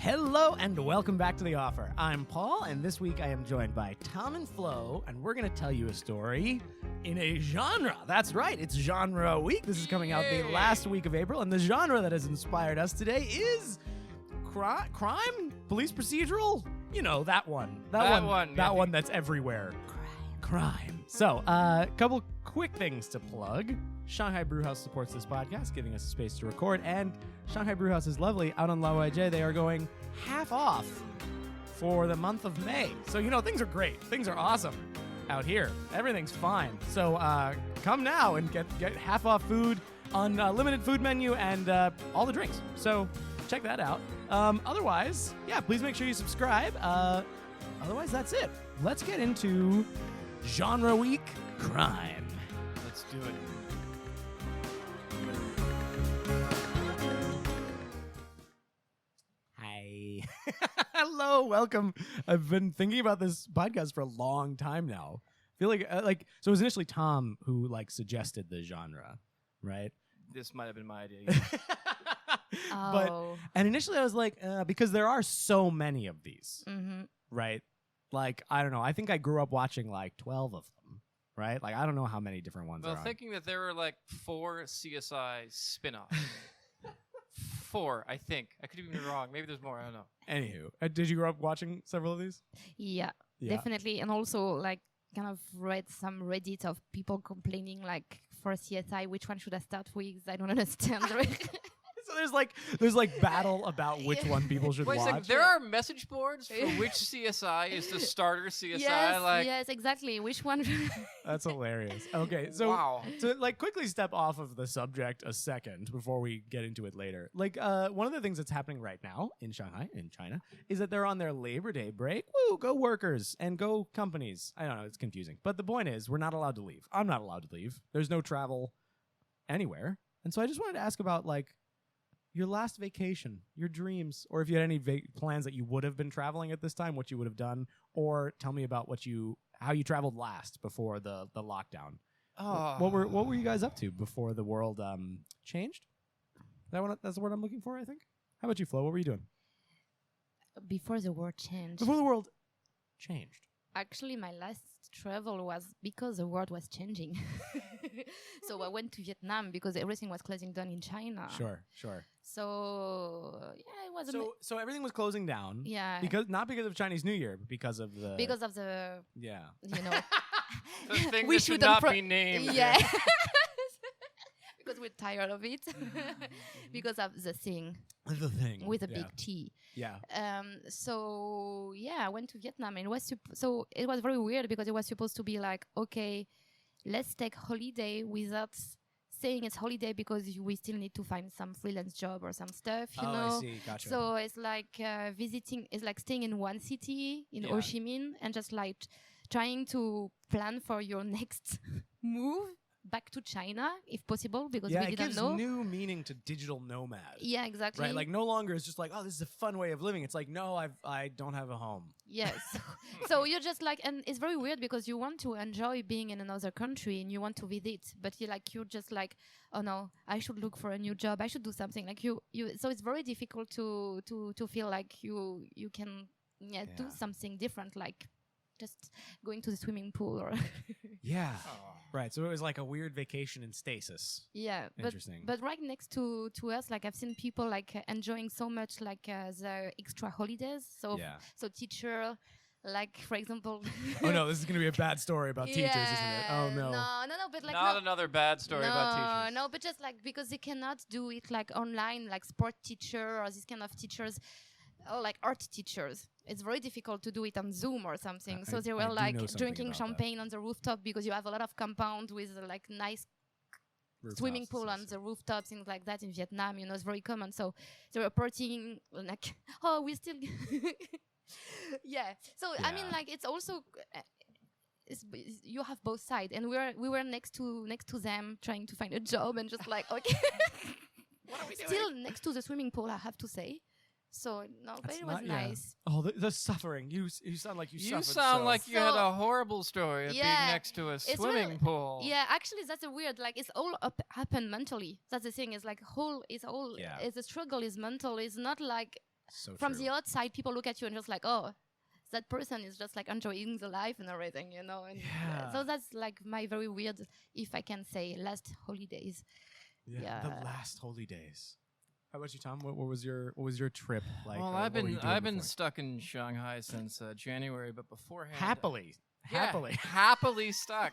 Hello and welcome back to The Offer. I'm Paul, and this week I am joined by Tom and Flo, and we're going to tell you a story in a genre. That's right, it's Genre Week. This is coming out the last week of April, and the genre that has inspired us today is crime? Police procedural? You know, that one. That one that's everywhere. Crime. So, a couple quick things to plug. Shanghai Brewhouse supports this podcast, giving us a space to record, and Shanghai Brewhouse is lovely. Out on La YJ, they are going half off for the month of May. So, you know, things are great. Things are awesome out here. Everything's fine. So, come now and get half off food on limited food menu and all the drinks. So, check that out. Otherwise, yeah, please make sure you subscribe. Otherwise, that's it. Let's get into Genre Week Crime. Let's do it. Hi. Hello, welcome. I've been thinking about this podcast for a long time now. I feel like so it was initially Tom who suggested the genre, right? This might have been my idea. And initially I was like, because there are so many of these, right? Like, I don't know. I think I grew up watching 12 of them, right? Like, I don't know how many different ones Well, are on. thinking that there were 4 CSI spin-offs. 4, I think. I could even be wrong. Maybe there's more. I don't know. Anywho, did you grow up watching several of these? Yeah, definitely. And also, kind of read some Reddit of people complaining, for CSI, which one should I start with? I don't understand. So there's battle about which one people should Wait a watch. second, there are message boards for which CSI is the starter CSI. Yes, exactly. Which one? That's hilarious. Okay, so wow. To quickly step off of the subject a second before we get into it later. One of the things that's happening right now in Shanghai, in China, is that they're on their Labor Day break. Woo, go workers and go companies. I don't know, it's confusing. But the point is, we're not allowed to leave. I'm not allowed to leave. There's no travel anywhere. And so I just wanted to ask about your last vacation, your dreams, or if you had any plans that you would have been traveling at this time, what you would have done, or tell me about how you traveled last before the lockdown. Oh. What were you guys up to before the world changed? That's the word I'm looking for, I think. How about you, Flo? What were you doing? Before the world changed. Before the world changed. Actually, my last travel was because the world was changing. So I went to Vietnam because everything was closing down in China. Sure. So yeah, it was. So everything was closing down. Yeah. Not because of Chinese New Year, but because of the. Yeah. The thing we that should not be named. Yeah. Because we're tired of it. Because of the thing. The thing. With a big T. Yeah. So yeah, I went to Vietnam, and it was very weird because it was supposed to be okay, let's take holiday without saying it's holiday because we still need to find some freelance job or some stuff, you know. I see. Gotcha. So it's visiting. It's like staying in one city in Ho Chi Minh and just trying to plan for your next move back to China, if possible, because we didn't know. Yeah, it gives new meaning to digital nomad. Yeah, exactly. Right, no longer is just oh, this is a fun way of living. It's no, I don't have a home. Yes. So you're just and it's very weird because you want to enjoy being in another country and you want to visit, but you're just oh no, I should look for a new job. I should do something. So it's very difficult to feel like you can do something different, just going to the swimming pool or yeah. Right, so it was a weird vacation in stasis. Yeah, interesting. But right next to us, I've seen people enjoying so much the extra holidays. So teacher, for example. Oh no, this is gonna be a bad story about teachers, isn't it? Oh no. No, but not another bad story about teachers. No, but just because they cannot do it online, sport teacher or this kind of teachers. Or art teachers. It's very difficult to do it on Zoom or something. So they were drinking champagne on the rooftop because you have a lot of compound with nice rooftops, swimming pool on the rooftop, things like that in Vietnam. It's very common. So they were partying oh, we still. Yeah. So I mean, it's also. You have both sides, and we were next to them trying to find a job and just okay. What are we doing? Still next to the swimming pool, I have to say. So no, but it was nice. Oh, the suffering! You sound like you suffered. You sound like you had a horrible story of being next to a swimming pool. Yeah, actually, that's a weird. It's all happened mentally. That's the thing. It's the struggle is mental. It's not So from true. the outside, people look at you and just like, oh, that person is just like enjoying the life and everything, you know. And so that's like my very weird, if I can say, last holidays. Yeah. The last holy days. How about you, Tom? What was your trip like? Well, I've been stuck in Shanghai since January, but beforehand, happily stuck.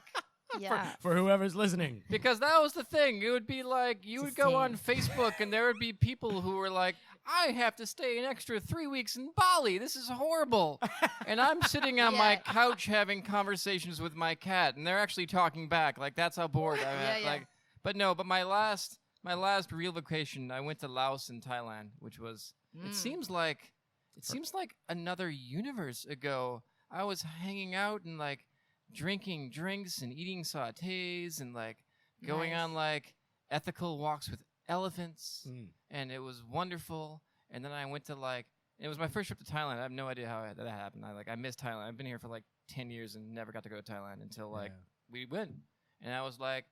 Yeah. For whoever's listening. Because that was the thing. It would be like you would go on Facebook and there would be people who were like, I have to stay an extra 3 weeks in Bali. This is horrible. And I'm sitting on my couch having conversations with my cat, and they're actually talking back. Like, that's how bored I am. Like, but my last real vacation, I went to Laos and Thailand, which was it seems like another universe ago. I was hanging out and like drinking drinks and eating sautés and like going on like ethical walks with elephants, and it was wonderful. And then I went to it was my first trip to Thailand. I have no idea how that happened. I missed Thailand. I've been here for like 10 years and never got to go to Thailand until we went. And I was like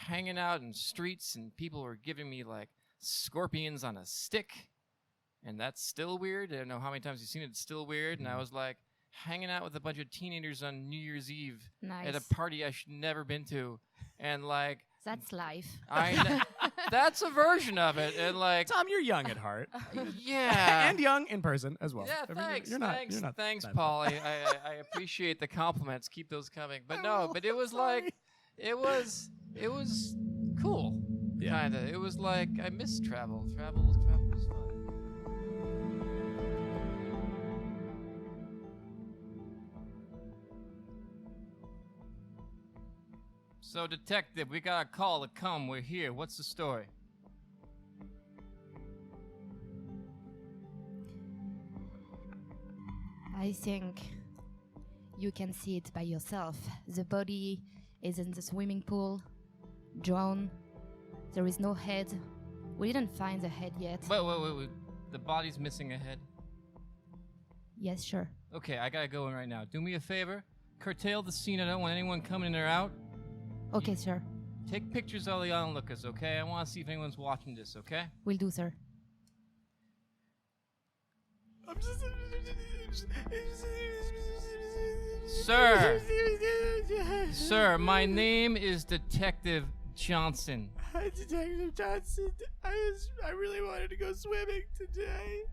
hanging out in streets and people were giving me like scorpions on a stick, and that's still weird. I don't know how many times you've seen it. It's still weird. And I was like hanging out with a bunch of teenagers on New Year's Eve at a party I should never been to, and like that's life. That's a version of it. And like Tom, you're young at heart. Yeah. And young in person as well. Yeah, thanks. You're not Thanks, Paul. I appreciate the compliments. Keep those coming. But but it was like it was cool. Yeah. Kinda. It was like I miss travel. Travel was fun. So, detective, we got a call to come. We're here. What's the story? I think you can see it by yourself. The body is in the swimming pool, drowned. There is no head. We didn't find the head yet. Wait. The body's missing a head? Yes, sure. Okay, I gotta go in right now. Do me a favor. Curtail the scene. I don't want anyone coming in or out. Okay, sir. Take pictures of the onlookers, okay? I want to see if anyone's watching this, okay? Will do, sir. Sir, my name is Detective Johnson. Hi, Detective Johnson. I really wanted to go swimming today.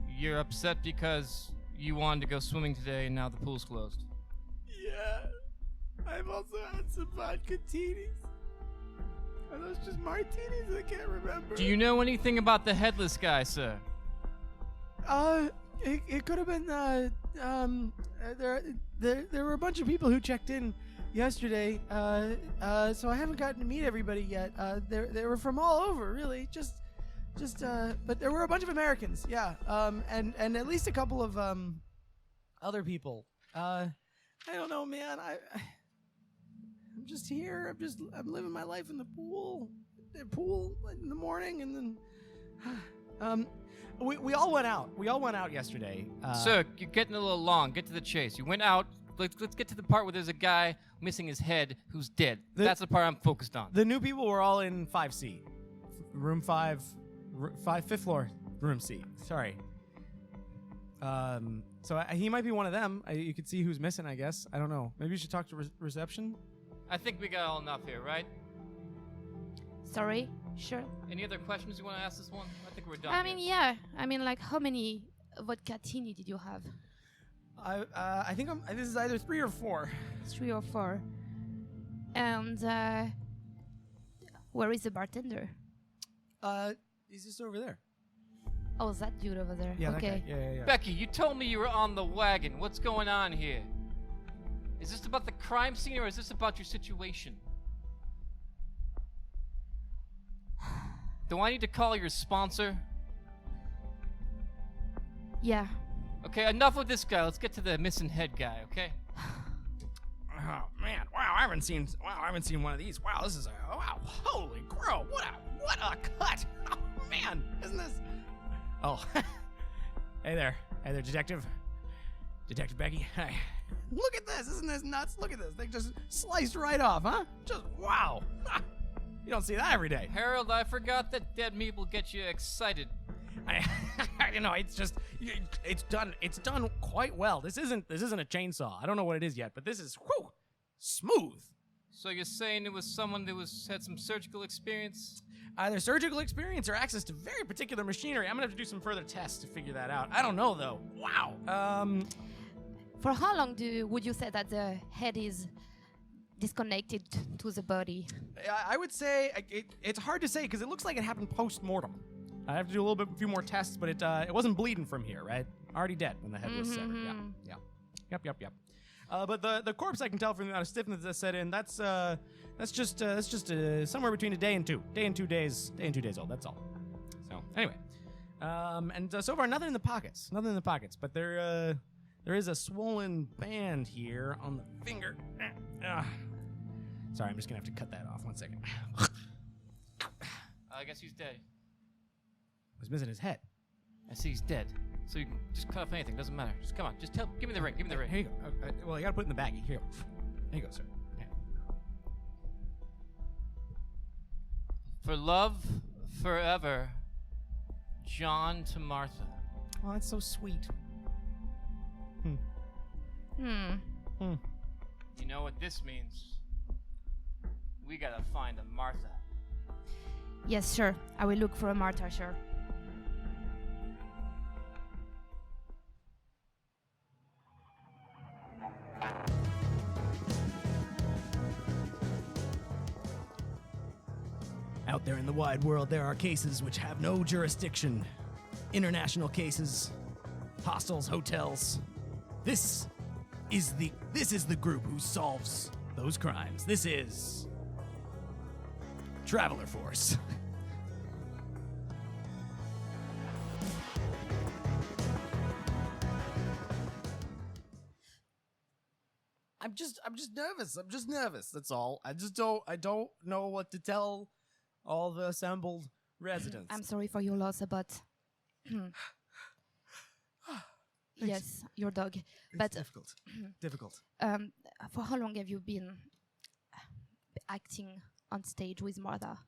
You're upset because you wanted to go swimming today and now the pool's closed. Yeah. I've also had some vodka teenies. Are those just martinis? I can't remember. Do you know anything about the headless guy, sir? It could have been, there were a bunch of people who checked in yesterday, so I haven't gotten to meet everybody yet. They were from all over, really, but there were a bunch of Americans, yeah, and at least a couple of, other people. I don't know, man, I'm just here, I'm living my life in the pool in the morning, and then, we all went out. We all went out yesterday. Sir, you're getting a little long. Get to the chase. You went out. Let's get to the part where there's a guy missing his head who's dead. That's the part I'm focused on. The new people were all in 5C. Room 5, 5th floor, room C. Sorry. So he might be one of them. You could see who's missing, I guess. I don't know. Maybe you should talk to reception? I think we got all enough here, right? Sorry? Sure. Any other questions you want to ask this one? I think we're done. I mean, yeah. I mean, like, how many vodka-tini did you have? I think this is either 3 or 4. 3 or 4. And where is the bartender? He's just over there. Oh, that dude over there. Yeah, okay. That guy. Yeah. Becky, you told me you were on the wagon. What's going on here? Is this about the crime scene or is this about your situation? Do I need to call your sponsor? Yeah. Okay, enough with this guy. Let's get to the missing head guy, okay? Oh man! Wow, I haven't seen one of these. Wow, this is wow! Holy crow! What a cut! Oh man, isn't this? Oh, hey there, Detective Becky. Hey, look at this! Isn't this nuts? Look at this! They just sliced right off, huh? Just wow! You don't see that every day. Harold, I forgot that dead meat will get you excited. It's just, it's done quite well. This isn't a chainsaw. I don't know what it is yet, but this is, smooth. So you're saying it was someone that had some surgical experience? Either surgical experience or access to very particular machinery. I'm gonna have to do some further tests to figure that out. I don't know though. Wow. For how long would you say that the head is disconnected to the body? I would say it's hard to say because it looks like it happened post-mortem. I have to do a few more tests, but it wasn't bleeding from here, right? Already dead when the head was severed. Yeah. Yep. But the corpse, I can tell from the amount of stiffness that set in. That's just somewhere between a day and 2 days old. That's all. So anyway, and so far nothing in the pockets. But there is a swollen band here on the finger. Sorry, I'm just gonna have to cut that off. 1 second. I guess he's dead. Was missing his head. I see he's dead. So you can just cut off anything. Doesn't matter. Just come on. Just give me the ring. Give me the ring. Here you go. Well, you gotta put it in the baggie. Here you go. There you go, sir. Yeah. For love, forever, John to Martha. Oh, that's so sweet. You know what this means? We gotta find a Martha. Yes, sure. I will look for a Martha, sure. Out there in the wide world, there are cases which have no jurisdiction. International cases, hostels, hotels. This is the group who solves those crimes. This is Traveler Force. I'm just nervous. That's all. I don't know what to tell all the assembled residents. I'm sorry for your loss, but yes, your dog. But difficult. For how long have you been acting on stage with Martha?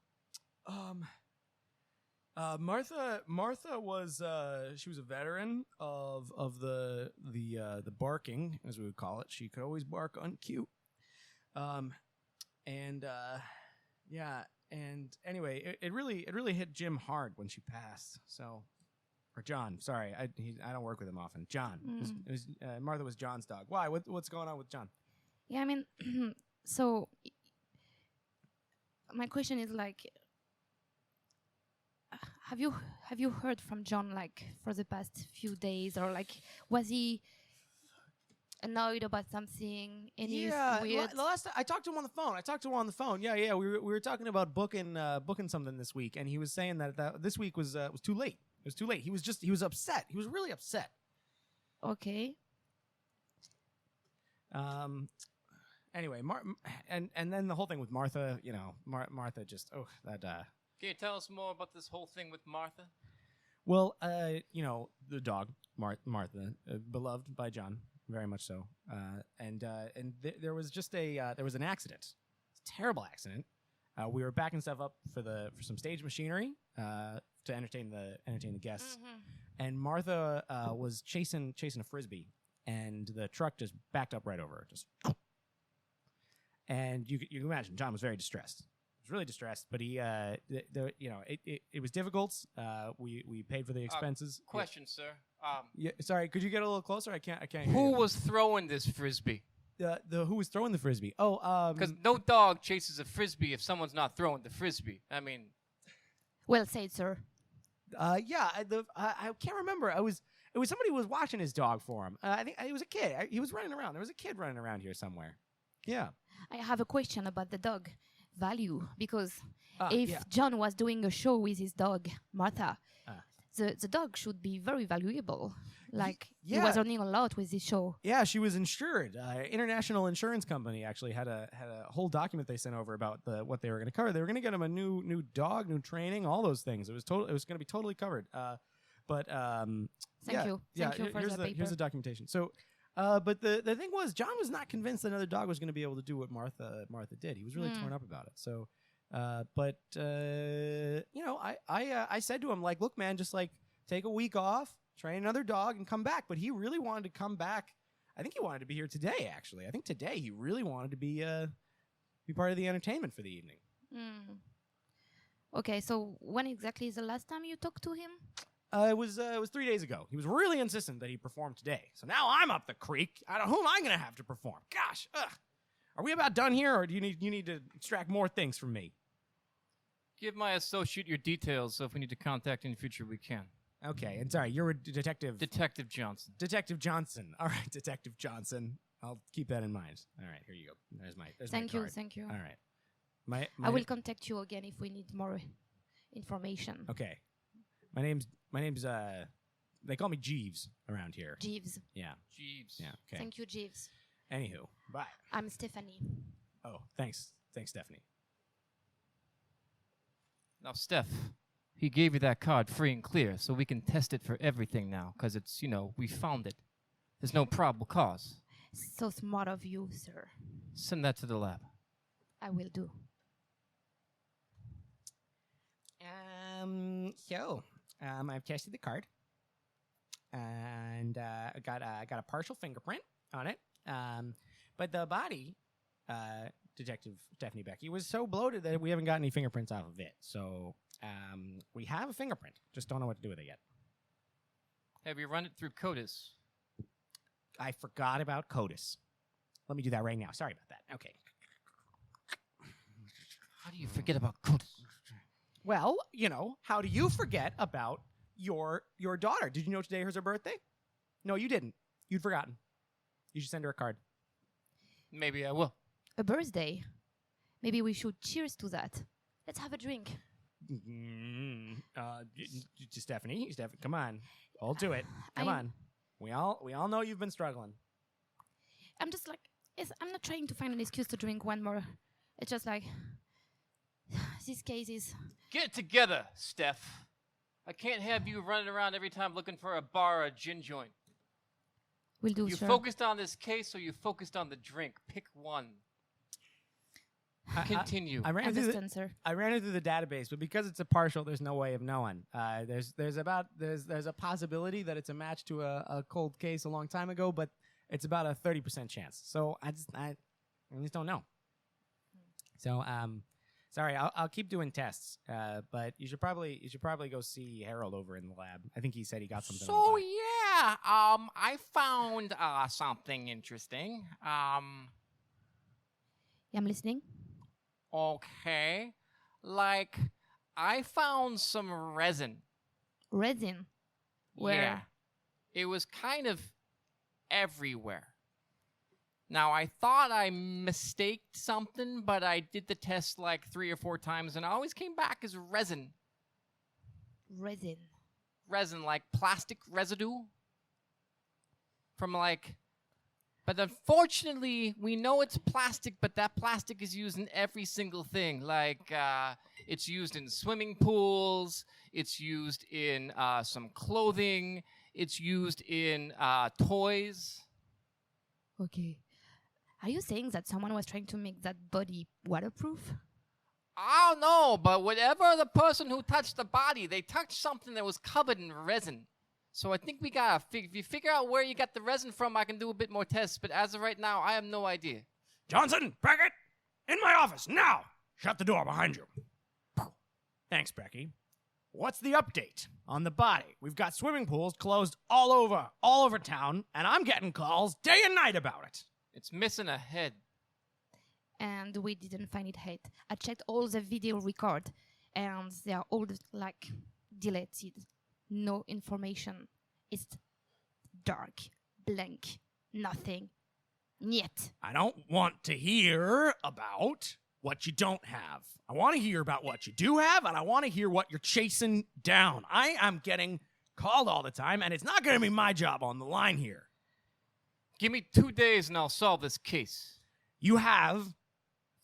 Martha was she was a veteran of the barking, as we would call it. She could always bark on cue. And anyway, it really hit Jim hard when she passed. So, or John. Sorry, I don't work with him often. John. It was Martha was John's dog. Why? What's going on with John? Yeah, I mean, so my question is like, have you heard from John like for the past few days, or like was he annoyed about something? Weird? The last time I talked to him on the phone. Yeah. We were talking about booking something this week, and he was saying that this week was too late. It was too late. He was upset. He was really upset. Okay. Anyway, and then the whole thing with Martha. Martha just Can you tell us more about this whole thing with Martha? Well, the dog Martha, beloved by John. Very much so, there was just there was an accident, a terrible accident. We were backing stuff up for some stage machinery to entertain the guests, and Martha was chasing a frisbee, and the truck just backed up right over her, and you can imagine John was very distressed. He was really distressed, but he it was difficult. We paid for the expenses. Question, sir. Sorry, could you get a little closer? I can't hear Who you. was throwing this frisbee? Who was throwing the frisbee? Because no dog chases a frisbee if someone's not throwing the frisbee. I mean, well said, sir. I can't remember. It was somebody who was watching his dog for him. I think it was a kid. He was running around. There was a kid running around here somewhere. Yeah. I have a question about the dog value, because if John was doing a show with his dog Martha, the dog should be very valuable. Like he was earning a lot with this show. Yeah, she was insured. International insurance company actually had a whole document they sent over about what they were going to cover. They were going to get him a new dog, new training, all those things. It was going to be totally covered. Thank you for the paper. Here's the documentation. So, but the thing was, John was not convinced that another dog was going to be able to do what Martha did. He was really torn up about it. So But I said to him, like, look, man, just like take a week off, train another dog, and come back. But he really wanted to come back. I think he wanted to be here today. Actually, I think today he really wanted to be part of the entertainment for the evening. Mm. Okay, so when exactly is the last time you talked to him? It was 3 days ago. He was really insistent that he perform today. So now I'm up the creek. Who am I going to have to perform? Gosh, ugh. Are we about done here, or do you need to extract more things from me? Give my associate your details, so if we need to contact in the future, we can. Okay, and sorry, you're a detective. Detective Johnson. Detective Johnson. All right, Detective Johnson. I'll keep that in mind. All right, here you go. There's my card. Thank you. All right. I will contact you again if we need more information. Okay. My name's they call me Jeeves around here. Jeeves. Yeah. Jeeves. Yeah. Okay. Thank you, Jeeves. Anywho, bye. I'm Stephanie. Oh, thanks, Stephanie. Now, Steph, he gave you that card free and clear, so we can test it for everything now, because it's, we found it. There's no probable cause. So smart of you, sir. Send that to the lab. I will do. I've tested the card, and I got a partial fingerprint on it. But the body, Detective Stephanie Becky, was so bloated that we haven't got any fingerprints off of it. So we have a fingerprint, just don't know what to do with it yet. Have you run it through CODIS? I forgot about CODIS. Let me do that right now. Sorry about that. Okay. How do you forget about CODIS? Well, how do you forget about your daughter? Did you know today was her birthday? No, you didn't. You'd forgotten. You should send her a card. Maybe I will. A birthday. Maybe we should cheers to that. Let's have a drink. Stephanie, come on. I'll do it. Come on. We all know you've been struggling. I'm just like, I'm not trying to find an excuse to drink one more. It's just like, these cases. Get it together, Steph. I can't have you running around every time looking for a bar or a gin joint. Will do, You sir. focused on this case or you focused on the drink? Pick one. Continue. I ran it through the database, but because it's a partial, there's no way of knowing. There's a possibility that it's a match to a cold case a long time ago, but it's about a 30% chance. So I just don't know. So sorry, I'll keep doing tests. But you should probably go see Harold over in the lab. I think he said he got something. So yeah, I found something interesting. I'm listening. Okay, like I found some resin. Resin? Where? Yeah, it was kind of everywhere. Now, I thought I mistaked something, but I did the test like 3 or 4 times, and it always came back as resin. Resin? Resin, like plastic residue. But unfortunately, we know it's plastic, but that plastic is used in every single thing. Like, it's used in swimming pools, it's used in some clothing, it's used in toys. Okay. Are you saying that someone was trying to make that body waterproof? I don't know, but whatever the person who touched the body, they touched something that was covered in resin. So I think we gotta if you figure out where you got the resin from, I can do a bit more tests. But as of right now, I have no idea. Johnson, Brackett, in my office now. Shut the door behind you. Thanks, Becky. What's the update on the body? We've got swimming pools closed all over town, and I'm getting calls day and night about it. It's missing a head. And we didn't find it yet. I checked all the video record, and they are all like deleted. No information. It's dark, blank, nothing. Niet. I don't want to hear about what you don't have. I want to hear about what you do have, and I want to hear what you're chasing down. I am getting called all the time, and it's not going to be my job on the line here. Give me 2 days, and I'll solve this case. You have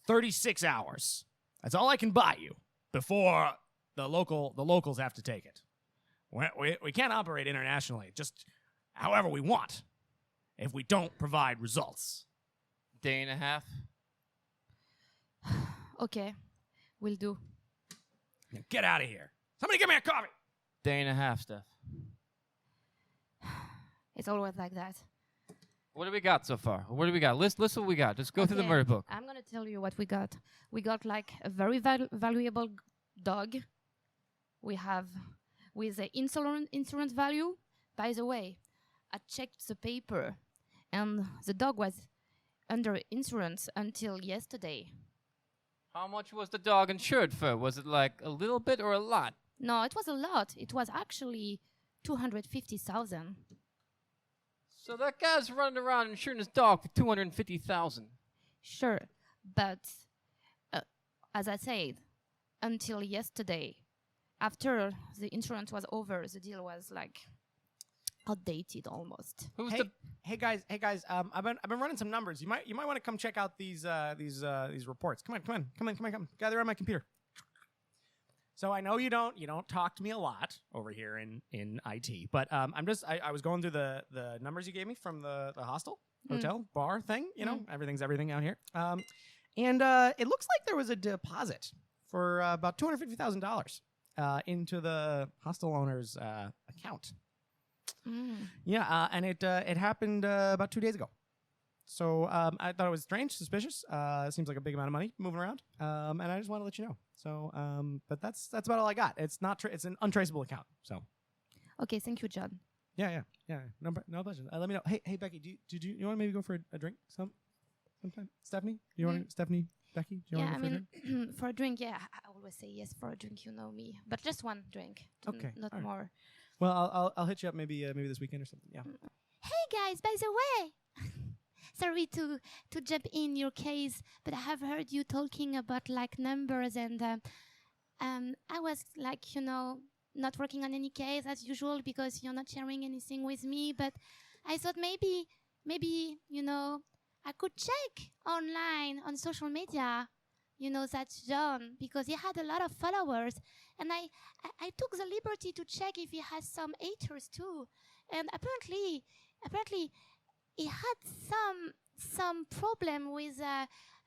36 hours. That's all I can buy you before the locals have to take it. We can't operate internationally just however we want if we don't provide results. Day and a half. Okay. Will do. Now get out of here. Somebody give me a coffee. Day and a half, Steph. It's always like that. What do we got so far? What do we got? List what we got. Just go through the murder book. I'm going to tell you what we got. We got like a very valuable dog. We have with the insurance value. By the way, I checked the paper and the dog was under insurance until yesterday. How much was the dog insured for? Was it like a little bit or a lot? No, it was a lot. It was actually 250,000. So that guy's running around insuring his dog for $250,000. Sure, but as I said, until yesterday, after the insurance was over, the deal was like outdated almost. Hey guys! I've been running some numbers. You might want to come check out these reports. Come on. Gather around my computer. So I know you don't talk to me a lot over here in IT, but I was going through the numbers you gave me from the hostel, hotel, bar thing. Everything's everything out here. And it looks like there was a deposit for about $250,000 into the hostel owner's account. Yeah, and it happened about 2 days ago. So I thought it was strange, suspicious. It seems like a big amount of money moving around, and I just want to let you know. So, but that's about all I got. It's it's an untraceable account. So, okay, thank you, John. Yeah. No pleasure. Let me know. Hey, Becky, do you want to maybe go for a drink sometime? Stephanie, Stephanie, Becky, do you want to go for a drink? For a drink, yeah. I always say yes for a drink. You know me, but just one drink. Okay, not right. more. Well, I'll hit you up maybe this weekend or something. Yeah. Hey guys, by the way, sorry to jump in your case, but I have heard you talking about like numbers, and I was like, not working on any case as usual because you're not sharing anything with me. But I thought maybe I could check online on social media. That's John, because he had a lot of followers, and I took the liberty to check if he has some haters too, and apparently he had some problem with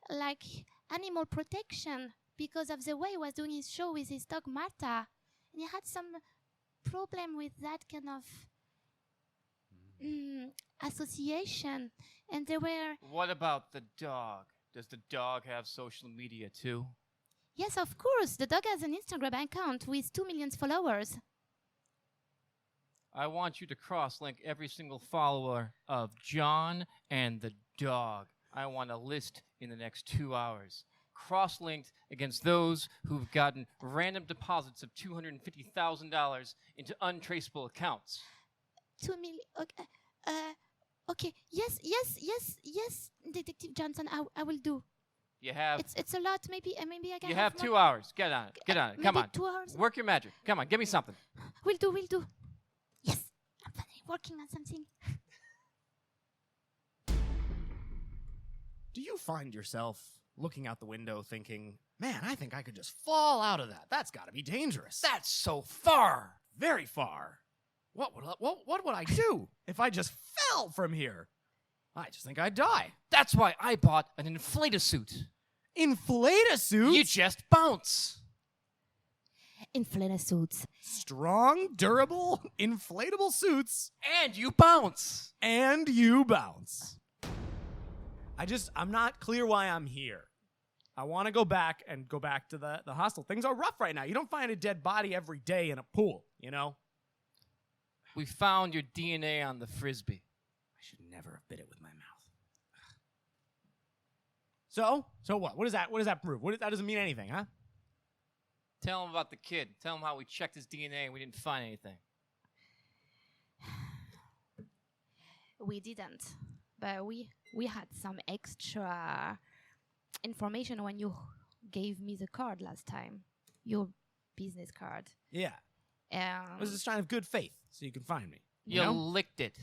like animal protection because of the way he was doing his show with his dog Marta, and he had some problem with that kind of association, and there were. What about the dog? Does the dog have social media too? Yes, of course. The dog has an Instagram account with 2 million followers. I want you to cross-link every single follower of John and the dog. I want a list in the next 2 hours. Cross-linked against those who've gotten random deposits of $250,000 into untraceable accounts. 2 million. Okay. Yes, Detective Johnson. I will do. You have. It's a lot. Maybe I can. You have 2 hours. Get on it. Come on. 2 hours. Work your magic. Come on. Give me something. Will do. Yes, I'm finally working on something. Do you find yourself looking out the window thinking, man, I think I could just fall out of that. That's got to be dangerous. That's so far. Very far. What would I do if I just fell from here? I just think I'd die. That's why I bought an inflate-a-suit. Inflate-a-suit? You just bounce. Inflate-a-suits. Strong, durable, inflatable suits. And you bounce. I'm not clear why I'm here. I want to go back to the hostel. Things are rough right now. You don't find a dead body every day in a pool, We found your DNA on the Frisbee. I should never have bit it with my mouth. So what? What does that prove? That doesn't mean anything, huh? Tell him about the kid. Tell him how we checked his DNA and we didn't find anything. We didn't, but we had some extra information when you gave me the card last time, your business card. Yeah. It was a sign of good faith, so you can find me. You licked it.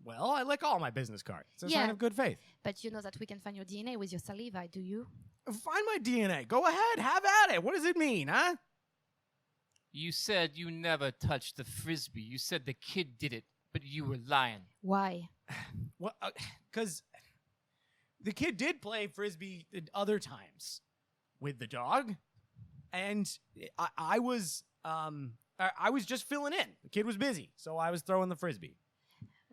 Well, I lick all my business cards. It's a sign of good faith. But you know that we can find your DNA with your saliva, do you? Find my DNA. Go ahead. Have at it. What does it mean, huh? You said you never touched the Frisbee. You said the kid did it, but you were lying. Why? Well, because the kid did play Frisbee at other times with the dog, and I was just filling in. The kid was busy, so I was throwing the frisbee.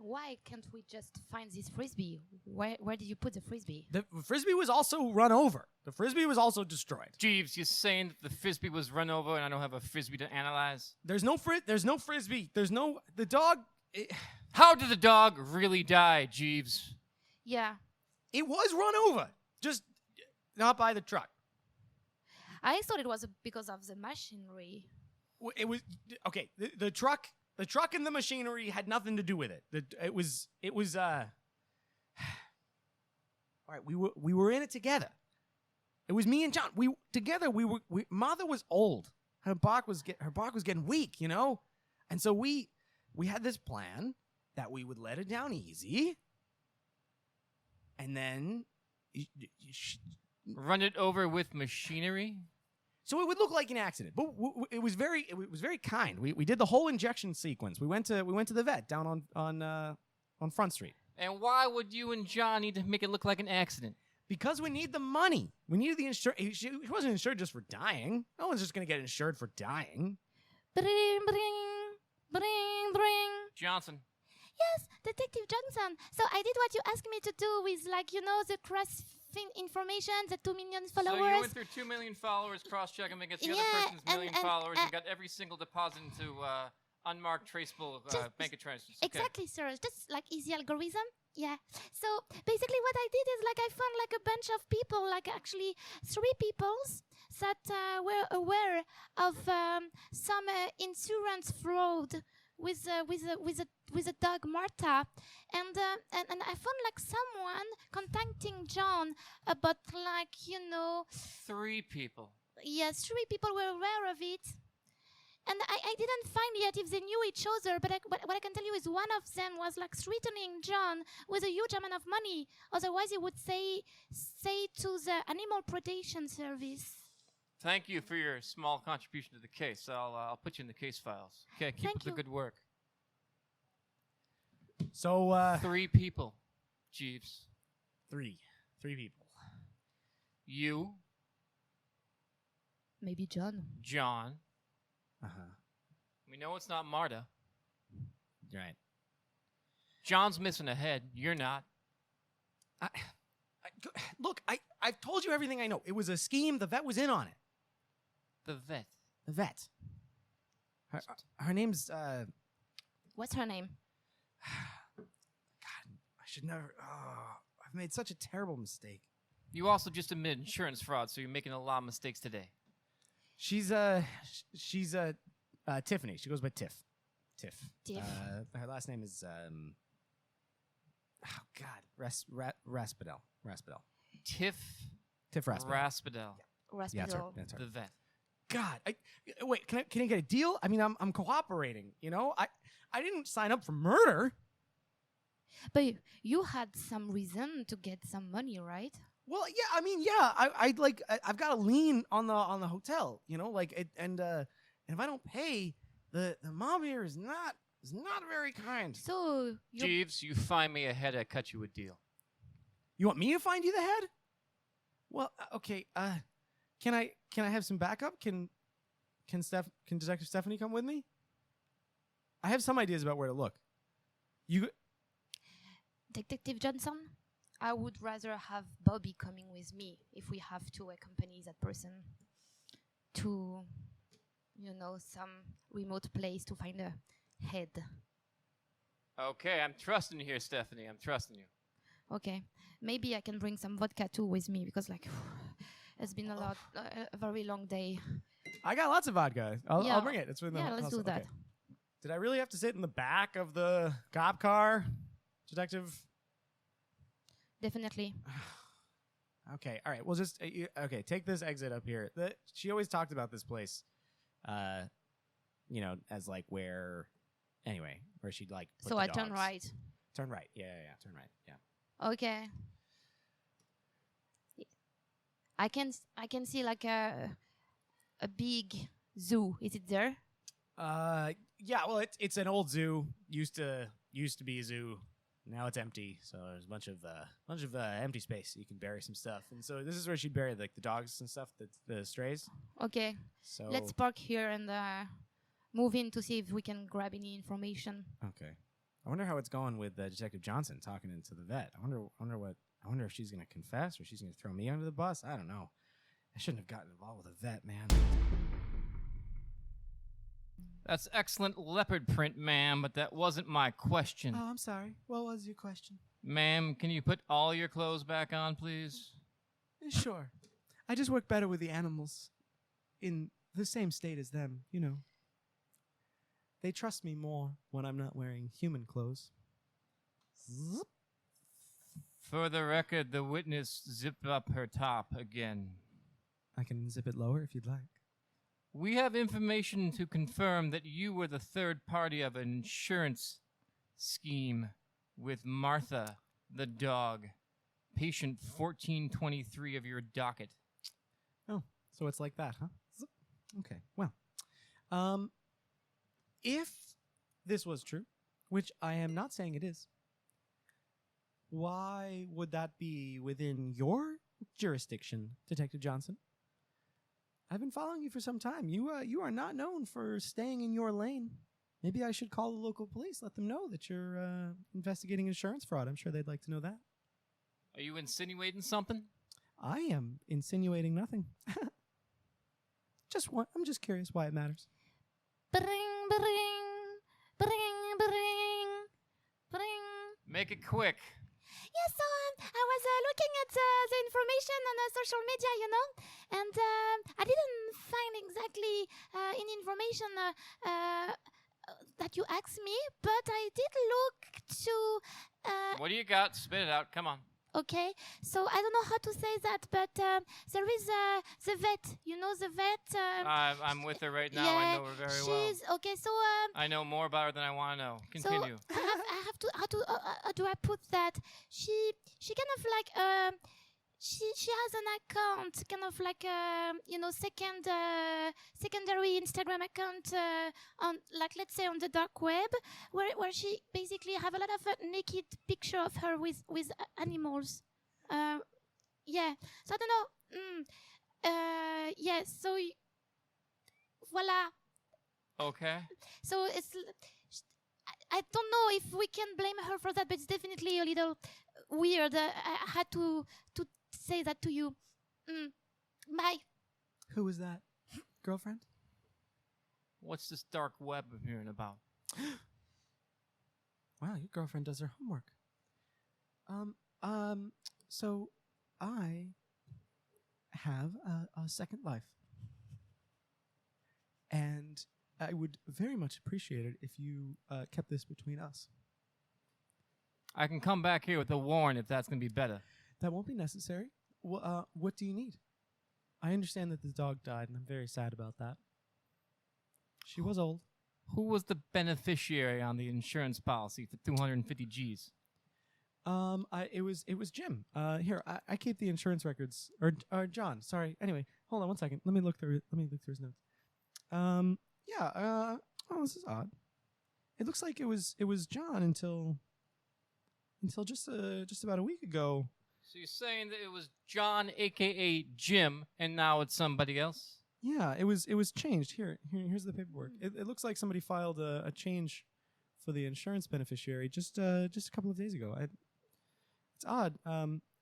Why can't we just find this frisbee? Where did you put the frisbee? The frisbee was also run over. The frisbee was also destroyed. Jeeves, you're saying that the frisbee was run over and I don't have a frisbee to analyze? There's no frisbee. The dog. How did the dog really die, Jeeves? Yeah. It was run over, just not by the truck. I thought it was because of the machinery. It was okay. The truck and the machinery had nothing to do with it. It was. All right, we were in it together. It was me and John. Martha was old. Her bark was getting weak, you know, and so we had this plan that we would let her down easy, and then run it over with machinery. So it would look like an accident, but it was very kind. We did the whole injection sequence. We went to the vet down on Front Street. And why would you and John need to make it look like an accident? Because we need the money. We needed the insurance. She wasn't insured just for dying. No one's just gonna get insured for dying. Bring, bring, bring, bring. Johnson. Yes, Detective Johnson. So I did what you asked me to do with, the cross information, the 2 million followers. So you went through 2 million followers, cross-check them against the other person's million followers, and got every single deposit into unmarked, traceable bank transfers. Okay. Exactly, sir. Just like easy algorithm. Yeah. So basically what I did is I found a bunch of people, actually 3 people that were aware of some insurance fraud with a dog Martha, and I found someone contacting John about 3 people. Yes, 3 people were aware of it, and I didn't find yet if they knew each other. But what I can tell you is one of them was threatening John with a huge amount of money. Otherwise, he would say to the Animal Protection Service. Thank you for your small contribution to the case. I'll put you in the case files. Okay, keep up the good work. So 3 people, Jeeves. 3 people. You. Maybe John. John. Uh-huh. We know it's not Marta. Right. John's missing a head. You're not. Look, I've told you everything I know. It was a scheme. The vet was in on it. The vet. The vet. Her name's What's her name? God, I should never. Oh, I've made such a terrible mistake. You also just admitted insurance fraud, so you're making a lot of mistakes today. She's Tiffany. She goes by Tiff. Tiff. Her last name is oh God, Raspidel. Tiff Raspidel. Raspidel. Raspidel. Yeah, that's her. The vet. God, wait. Can I get a deal? I mean, I'm cooperating. You know, I didn't sign up for murder. But you had some reason to get some money, right? Well, yeah. I mean, yeah. I've got a lien on the hotel. You know, and if I don't pay, the mob here is not very kind. So Jeeves, you find me a head, I cut you a deal. You want me to find you the head? Well, okay. Can I have some backup? Can Detective Stephanie come with me? I have some ideas about where to look. Detective Johnson, I would rather have Bobby coming with me if we have to accompany that person to, some remote place to find a head. Okay, I'm trusting you here, Stephanie. I'm trusting you. Okay, maybe I can bring some vodka too with me because it's been a very long day. I got lots of vodka. I'll bring it. It's in the let's do that. Okay. Did I really have to sit in the back of the cop car, Detective? Definitely. Okay, all right. We'll just take this exit up here. She always talked about this place, as where she'd put so the I dogs. turn right. Turn right. Yeah. Turn right. Yeah. Okay. I can see a big zoo. Is it there? Yeah. Well, it's an old zoo. Used to be a zoo. Now it's empty, so there's a bunch of empty space. You can bury some stuff, and so this is where she'd bury like the dogs and stuff, the strays. Okay. So let's park here and move in to see if we can grab any information. Okay. I wonder how it's going with Detective Johnson talking into the vet. I wonder if she's gonna confess or she's gonna throw me under the bus. I don't know. I shouldn't have gotten involved with a vet, man. That's excellent leopard print, ma'am, but that wasn't my question. Oh, I'm sorry. What was your question? Ma'am, can you put all your clothes back on, please? Sure. I just work better with the animals in the same state as them, you know. They trust me more when I'm not wearing human clothes. Zip. For the record, the witness zipped up her top again. I can zip it lower if you'd like. We have information to confirm that you were the third party of an insurance scheme with Martha, the dog, patient 1423 of your docket. Oh, so it's like that, huh? Zip. Okay, well. If this was true, which I am not saying it is, why would that be within your jurisdiction, Detective Johnson? I've been following you for some time. You are not known for staying in your lane. Maybe I should call the local police, let them know that you're investigating insurance fraud. I'm sure they'd like to know that. Are you insinuating something? I am insinuating nothing. I'm just curious why it matters. Bring, bring, bring, bring, bring. Make it quick. Yes, so I was looking at the information on social media, you know, and I didn't find exactly any information that you asked me, but I did look to... What do you got? Spit it out. Come on. Okay, so I don't know how to say that, but there is the vet. You know the vet. I'm with her right now. Yeah, I know her very well. Okay. So I know more about her than I want to know. Continue. So I have to. How do I put that? She kind of like she has an account, kind of like secondary Instagram account on, like, let's say on the dark web, where she basically have a lot of naked picture of her with animals. Yeah. So I don't know. Yeah. So voila. Okay. So it's. I don't know if we can blame her for that, but it's definitely a little weird. I had to say that to you. Bye. Who was that? Girlfriend? What's this dark web I'm hearing about? Wow, your girlfriend does her homework. So I have a second life. And I would very much appreciate it if you kept this between us. I can come back here with a warrant if that's going to be better. That won't be necessary. What do you need? I understand that the dog died, and I'm very sad about that. She was old. Who was the beneficiary on the insurance policy for 250 G's? It was Jim. Here, I keep the insurance records. Or John. Sorry. Anyway, hold on one second. Let me look through his notes. Yeah. Oh, this is odd. It looks like it was John until just about a week ago. So you're saying that it was John, a.k.a. Jim, and now it's somebody else? Yeah, it was changed. Here's the paperwork. It looks like somebody filed a change for the insurance beneficiary just a couple of days ago. It's odd,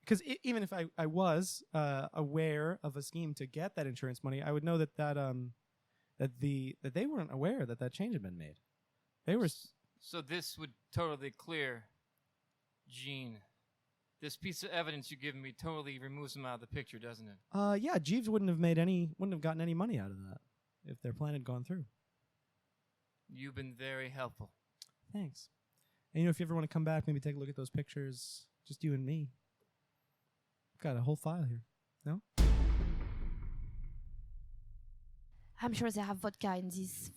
because even if I was aware of a scheme to get that insurance money, I would know that they weren't aware that change had been made. They were. So this would totally clear Gene. This piece of evidence you're giving me totally removes him out of the picture, doesn't it? Yeah, Jeeves wouldn't have gotten any money out of that if their plan had gone through. You've been very helpful. Thanks. And if you ever want to come back, maybe take a look at those pictures, just you and me. Got a whole file here. No? I'm sure they have vodka in this.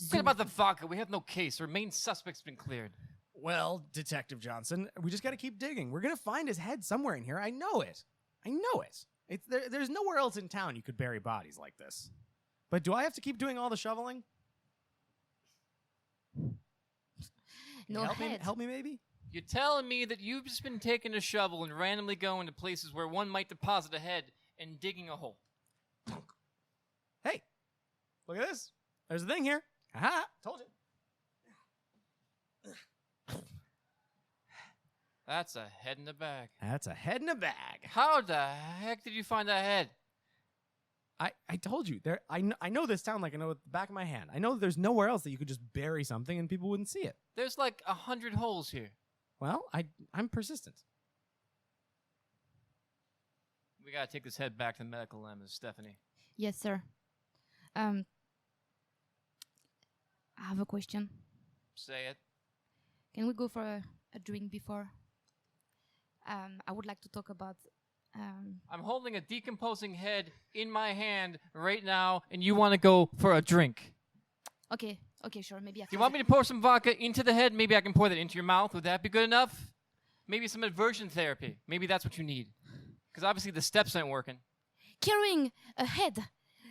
Forget about the vodka. We have no case. Our main suspect's been cleared. Well, Detective Johnson, we just got to keep digging. We're going to find his head somewhere in here. I know it. There's nowhere else in town you could bury bodies like this. But do I have to keep doing all the shoveling? No head. Help me, maybe? You're telling me that you've just been taking a shovel and randomly going to places where one might deposit a head and digging a hole. Hey, look at this. There's a thing here. Aha, told you. That's a head in a bag. That's a head in a bag. How the heck did you find that head? I told you. I know this sound like I know at the back of my hand. I know that there's nowhere else that you could just bury something and people wouldn't see it. There's like 100 holes here. Well, I'm persistent. We gotta take this head back to the medical lab, Stephanie. Yes, sir. I have a question. Say it. Can we go for a drink before? I would like to talk about... I'm holding a decomposing head in my hand right now, and you want to go for a drink. Okay, sure. Maybe after. You want me to pour some vodka into the head? Maybe I can pour that into your mouth. Would that be good enough? Maybe some aversion therapy. Maybe that's what you need. Because obviously the steps aren't working. Carrying a head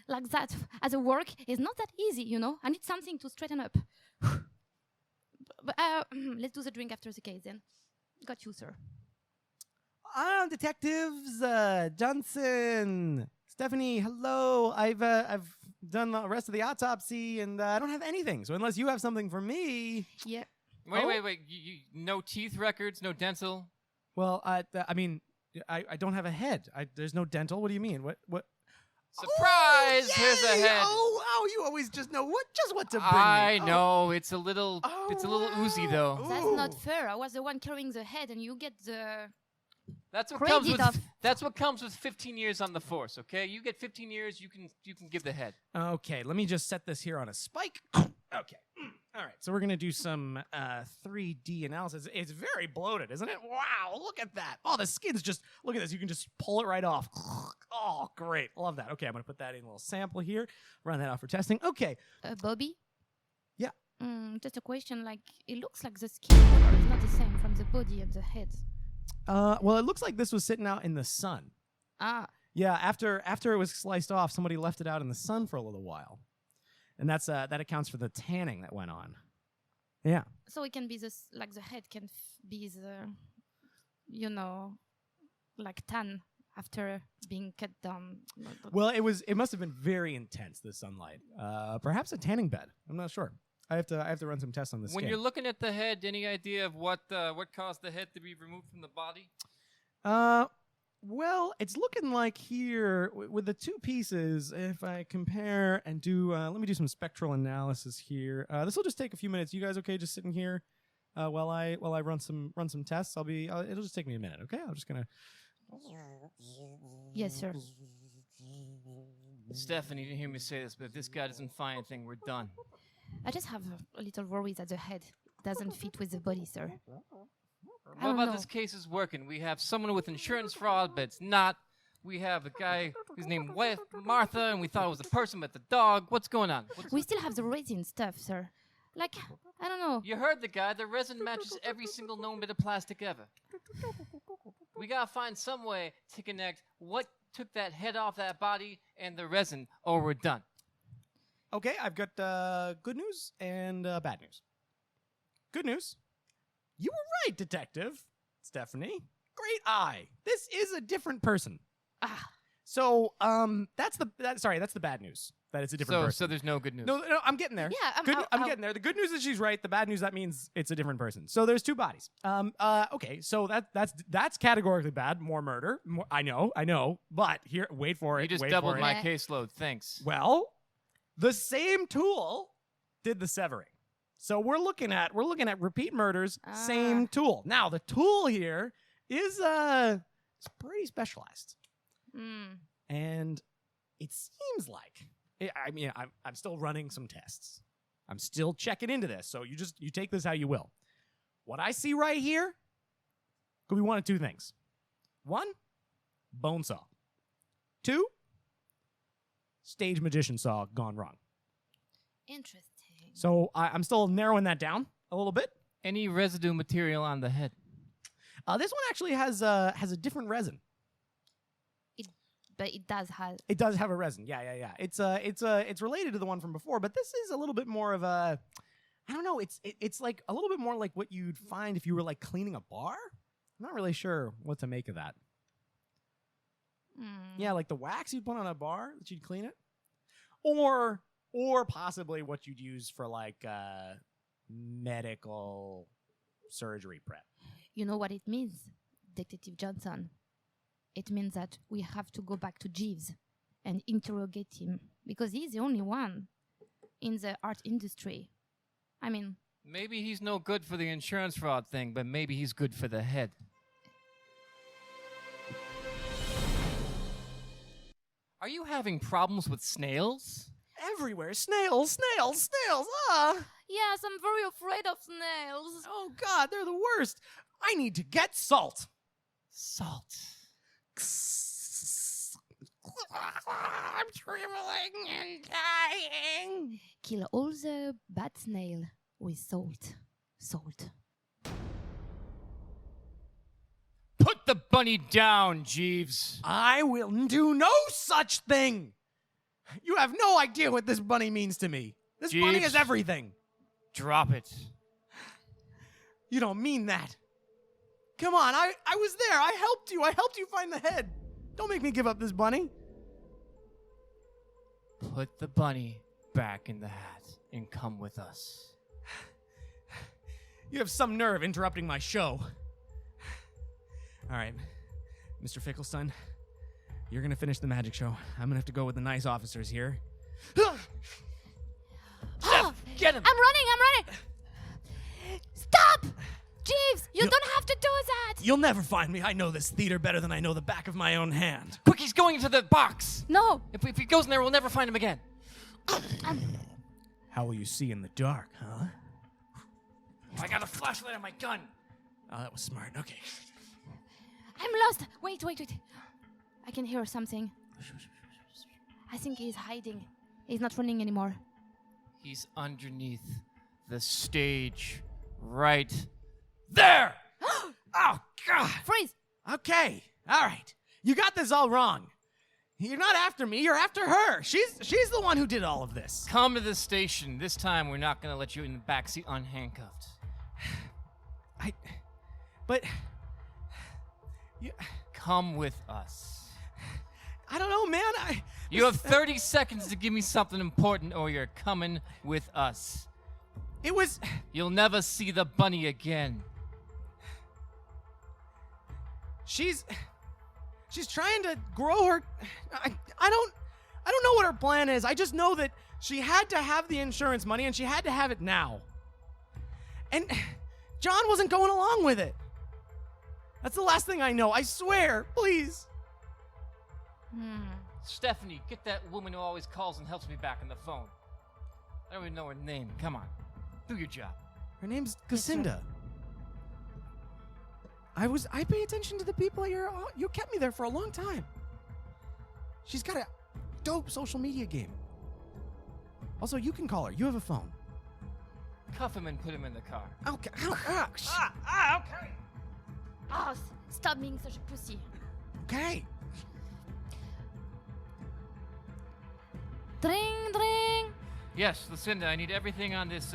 like that as a work is not that easy, you know. I need something to straighten up. But let's do the drink after the case then. Got you, sir. Detectives Johnson, Stephanie. Hello. I've done the rest of the autopsy, and I don't have anything. So unless you have something for me, Yeah. Wait. You no teeth records, no dental. Well, I mean, I don't have a head. There's no dental. What do you mean? What? Surprise! Oh, Here's a head. Oh, you always just know what to bring. I me. know it's a little wow. oozy though. That's Ooh. not fair. I was the one carrying the head, and you get the. That's what Credit comes with. of- That's what comes with 15 years on the force. Okay, you get 15 years. You can give the head. Okay, let me just set this here on a spike. Okay. All right, so we're going to do some 3D analysis. It's very bloated, isn't it? Wow, look at that. Oh, the skin's just, look at this. You can just pull it right off. Oh, great. Love that. Okay, I'm going to put that in a little sample here. Run that out for testing. Okay. Bobby? Yeah. Just a question. Like, it looks like the skin color is not the same from the body and the head. Well, it looks like this was sitting out in the sun. Ah. Yeah, after it was sliced off, somebody left it out in the sun for a little while. And that accounts for the tanning that went on. Yeah. So it can be like the head can be the, you know, like tan after being cut down. Well, it must have been very intense, the sunlight. Perhaps a tanning bed. I'm not sure. I have to run some tests on the skin. When you're looking at the head, any idea of what caused the head to be removed from the body? Well, it's looking like here with the two pieces. If I compare and do, let me do some spectral analysis here. This will just take a few minutes. You guys okay? Just sitting here while I run some tests. It'll just take me a minute. Okay, I'm just gonna. Yes, sir. Stephanie, you didn't hear me say this, but if this guy doesn't find anything, we're done. I just have a little worry that the head doesn't fit with the body, sir. What about this case is working? We have someone with insurance fraud, but it's not. We have a guy who's named Martha, and we thought it was a person, but the dog. What's going on? We still have the resin stuff, sir. Like, I don't know. You heard the guy. The resin matches every single known bit of plastic ever. We gotta find some way to connect what took that head off that body and the resin, or we're done. Okay, I've got good news and bad news. Good news. You were right, Detective Stephanie. Great eye. This is a different person. Ah. So, that's the bad news. That it's a different person. So there's no good news. No, I'm getting there. Yeah, I'm getting there. The good news is she's right. The bad news, that means it's a different person. So there's two bodies. Okay, so that's categorically bad. More murder. I know. But here, wait for it. You just wait doubled for it. my caseload. Thanks. Well, the same tool did the severing. So we're looking at repeat murders, same tool. Now the tool here is it's pretty specialized, and it seems like I'm still running some tests. I'm still checking into this. So you take this how you will. What I see right here could be one of two things. One, bone saw. Two, stage magician saw gone wrong. Interesting. So I'm still narrowing that down a little bit. Any residue material on the head? This one actually has a different resin. But it does have. It does have a resin. Yeah. It's related to the one from before, but this is a little bit more of a I don't know. It's like a little bit more like what you'd find if you were like cleaning a bar. I'm not really sure what to make of that. Yeah, like the wax you'd put on a bar that you'd clean it, or possibly what you'd use for like medical surgery prep. You know what it means, Detective Johnson? It means that we have to go back to Jeeves and interrogate him because he's the only one in the art industry. I mean, maybe he's no good for the insurance fraud thing, but maybe he's good for the head. Are you having problems with snails? Everywhere, snails. yes, I'm very afraid of snails. Oh God, they're the worst. I need to get salt. Salt. I'm trembling and dying. Kill all the bad snail with salt. Salt. Put the bunny down, Jeeves. I will do no such thing. You have no idea what this bunny means to me. This bunny is everything. Drop it. You don't mean that. Come on, I was there. I helped you. I helped you find the head. Don't make me give up this bunny. Put the bunny back in the hat and come with us. You have some nerve interrupting my show. All right, Mr. Ficklestone, you're going to finish the magic show. I'm going to have to go with the nice officers here. Get him! I'm running! Stop! Jeeves, you don't have to do that! You'll never find me. I know this theater better than I know the back of my own hand. Quick, he's going into the box! No! If he goes in there, we'll never find him again. How will you see in the dark, huh? I got a flashlight on my gun. Oh, that was smart. Okay. I'm lost! Wait. I can hear something. I think he's hiding. He's not running anymore. He's underneath the stage right there! Oh, God! Freeze! Okay. All right. You got this all wrong. You're not after me. You're after her. She's the one who did all of this. Come to the station. This time, we're not going to let you in the backseat unhandcuffed. But... Come with us. I don't know, man. You have 30 seconds to give me something important or you're coming with us. It was... You'll never see the bunny again. She's trying to grow her... I don't know what her plan is. I just know that she had to have the insurance money and she had to have it now. And John wasn't going along with it. That's the last thing I know. I swear. Please. Stephanie, get that woman who always calls and helps me back on the phone. I don't even know her name. Come on. Do your job. Her name's Cassandra. I pay attention to the people you kept me there for a long time. She's got a dope social media game. Also, you can call her. You have a phone. Cuff him and put him in the car. Okay. Okay. Oh, stop being such a pussy. Okay. Dring. Yes, Lucinda, I need everything on this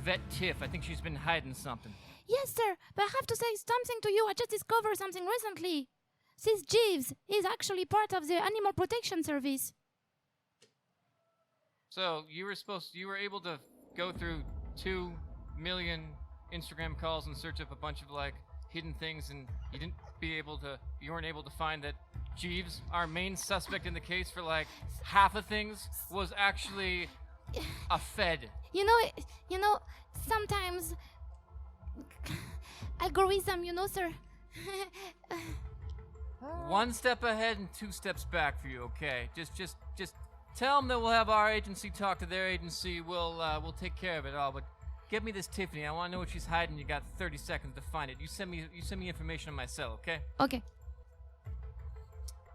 vet Tiff. I think she's been hiding something. Yes, sir, but I have to say something to you. I just discovered something recently. This Jeeves is actually part of the Animal Protection Service. So you were able to go through 2 million Instagram calls and search up a bunch of like hidden things, and you weren't able to find that Jeeves, our main suspect in the case for like half of things, was actually a Fed. You know, sometimes algorithm, sir. 1 step ahead and 2 steps back for you, okay? Just tell them that we'll have our agency talk to their agency. We'll take care of it all. But get me this Tiffany. I want to know what she's hiding. You got 30 seconds to find it. You send me information on my cell, okay? Okay.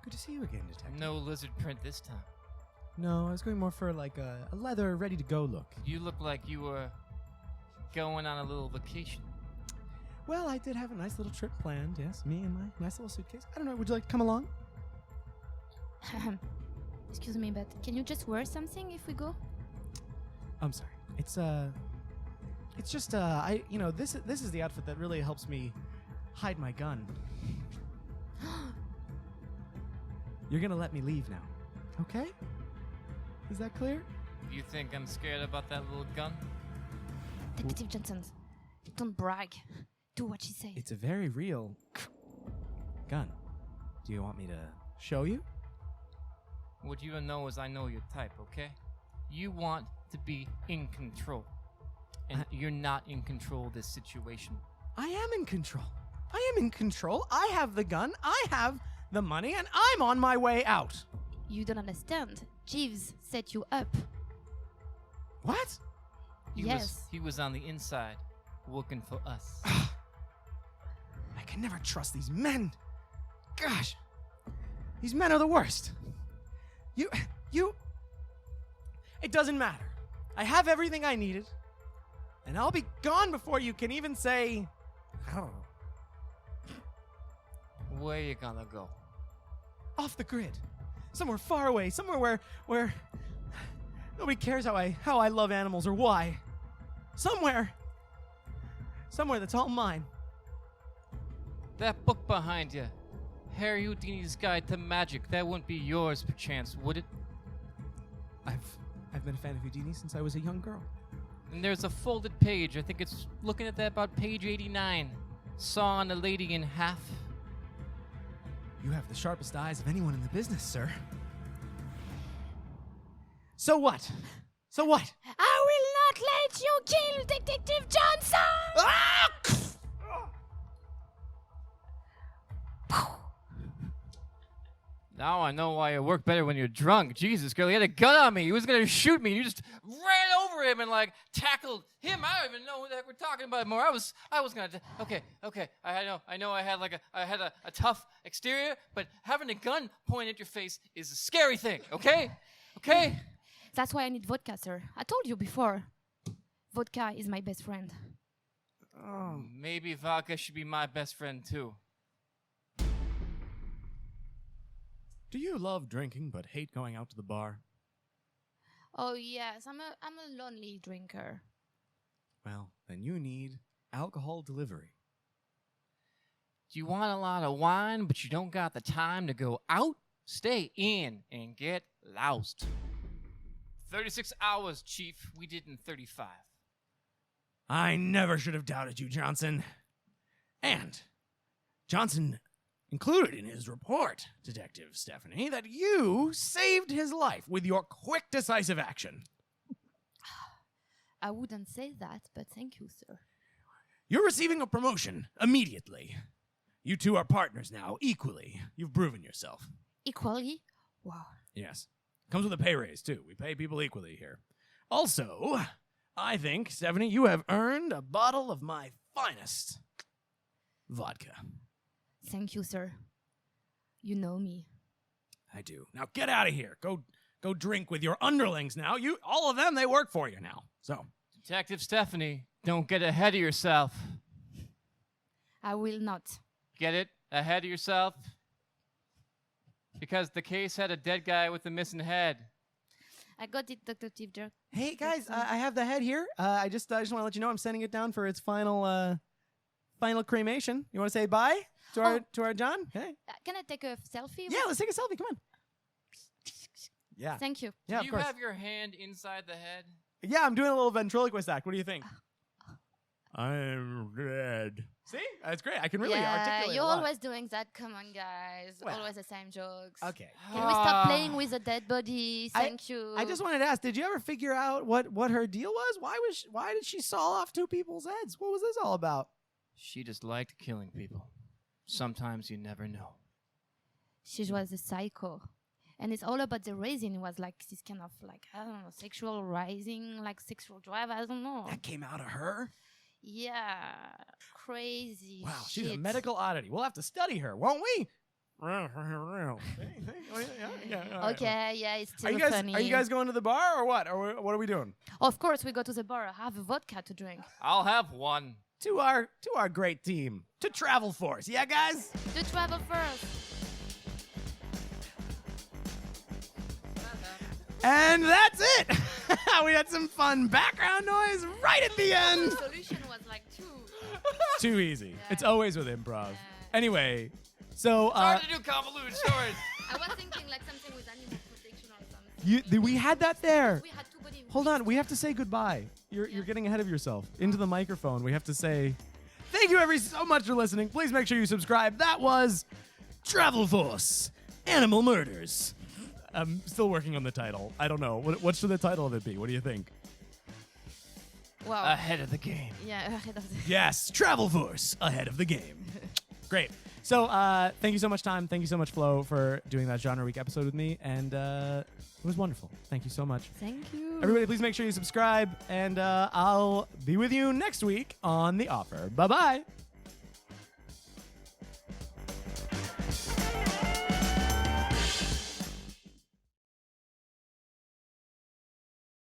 Good to see you again, Detective. No lizard print this time. No, I was going more for like a leather, ready-to-go look. You look like you were going on a little vacation. Well, I did have a nice little trip planned, yes. Me and my nice little suitcase. I don't know, would you like to come along? Excuse me, but can you just wear something if we go? I'm sorry. It's It's just this is the outfit that really helps me hide my gun. You're gonna let me leave now, okay? Is that clear? You think I'm scared about that little gun? Detective Johnson, don't brag. Do what she says. It's a very real gun. Do you want me to show you? What you know is I know your type, okay? You want to be in control. And you're not in control of this situation. I am in control. I am in control. I have the gun. I have the money, and I'm on my way out. You don't understand. Jeeves set you up. What? He was on the inside, working for us. I can never trust these men. Gosh. These men are the worst. You... It doesn't matter. I have everything I needed, and I'll be gone before you can even say... I don't know. Where you gonna go? Off the grid. Somewhere far away. Somewhere where nobody cares how I love animals or why. Somewhere that's all mine. That book behind you, Harry Houdini's Guide to Magic, that wouldn't be yours, perchance, would it? I've been a fan of Houdini since I was a young girl. And there's a folded page. I think it's looking at that about page 89. Sawing a lady in half. You have the sharpest eyes of anyone in the business, sir. So what? So what? I will not let you kill Detective Johnson! Ah! Now I know why you work better when you're drunk. Jesus, girl, he had a gun on me. He was gonna shoot me. You just ran over him and like tackled him. I don't even know who the heck we're talking about anymore. I was gonna. Okay. I know. I had a tough exterior, but having a gun pointed at your face is a scary thing. Okay. That's why I need vodka, sir. I told you before. Vodka is my best friend. Oh, maybe vodka should be my best friend too. Do you love drinking but hate going out to the bar? Oh yes, I'm a lonely drinker. Well, then you need alcohol delivery. Do you want a lot of wine, but you don't got the time to go out? Stay in and get loused. 36 hours, Chief. We did in 35. I never should have doubted you, Johnson. And Johnson included in his report, Detective Stephanie, that you saved his life with your quick, decisive action. I wouldn't say that, but thank you, sir. You're receiving a promotion immediately. You two are partners now, equally. You've proven yourself. Equally? Wow. Yes. Comes with a pay raise, too. We pay people equally here. Also, I think, Stephanie, you have earned a bottle of my finest vodka. Thank you, sir. You know me. I do. Now get out of here. Go drink with your underlings now. All of them, they work for you now. So, Detective Stephanie, don't get ahead of yourself. I will not. Get it? Ahead of yourself? Because the case had a dead guy with a missing head. I got it, Detective Jerk. Hey guys, I have the head here. I just want to let you know I'm sending it down for its final cremation. You want to say bye to our John? Hey. Can I take a selfie? Yeah, let's take a selfie. Come on. Yeah. Thank you. Yeah, Do you have your hand inside the head? Yeah, I'm doing a little ventriloquist act. What do you think? I'm dead. See? That's great. I can really articulate you're a lot. always doing that. Come on, guys. Well, always the same jokes. Okay. Can we stop playing with a dead body? Thank you. I just wanted to ask, did you ever figure out what her deal was? Why did she saw off two people's heads? What was this all about? She just liked killing people. Sometimes you never know. She was a psycho. And it's all about the raising. It was like this kind of like, I don't know, sexual rising, like sexual drive. I don't know. That came out of her? Yeah. Crazy. Wow, she's a shit. medical oddity. We'll have to study her, won't we? Okay, yeah, it's still funny. Are you guys going to the bar or what? Or what are we doing? Of course, we go to the bar. I have a vodka to drink. I'll have one. To our great team. To Travel Force. Yeah, guys? To travel first. And that's it. We had some fun background noise right at the end. The solution was like Too easy. Yeah. It's always with improv. Anyway, so It's hard to do convoluted stories. I was thinking like something with animal protection or something. we had that there. We had 2 body. Hold on, we have to say goodbye. You're getting ahead of yourself. Into the microphone. We have to say thank you so much for listening. Please make sure you subscribe. That was Travel Force Animal Murders. I'm still working on the title. I don't know. What should the title of it be? What do you think? Wow. Ahead of the game. Yeah, ahead of the. Yes, Travel Force ahead of the game. Great. So thank you so much, Tom. Thank you so much, Flo, for doing that Genre Week episode with me. And it was wonderful. Thank you so much. Thank you. Everybody, please make sure you subscribe. And I'll be with you next week on The Offer. Bye-bye.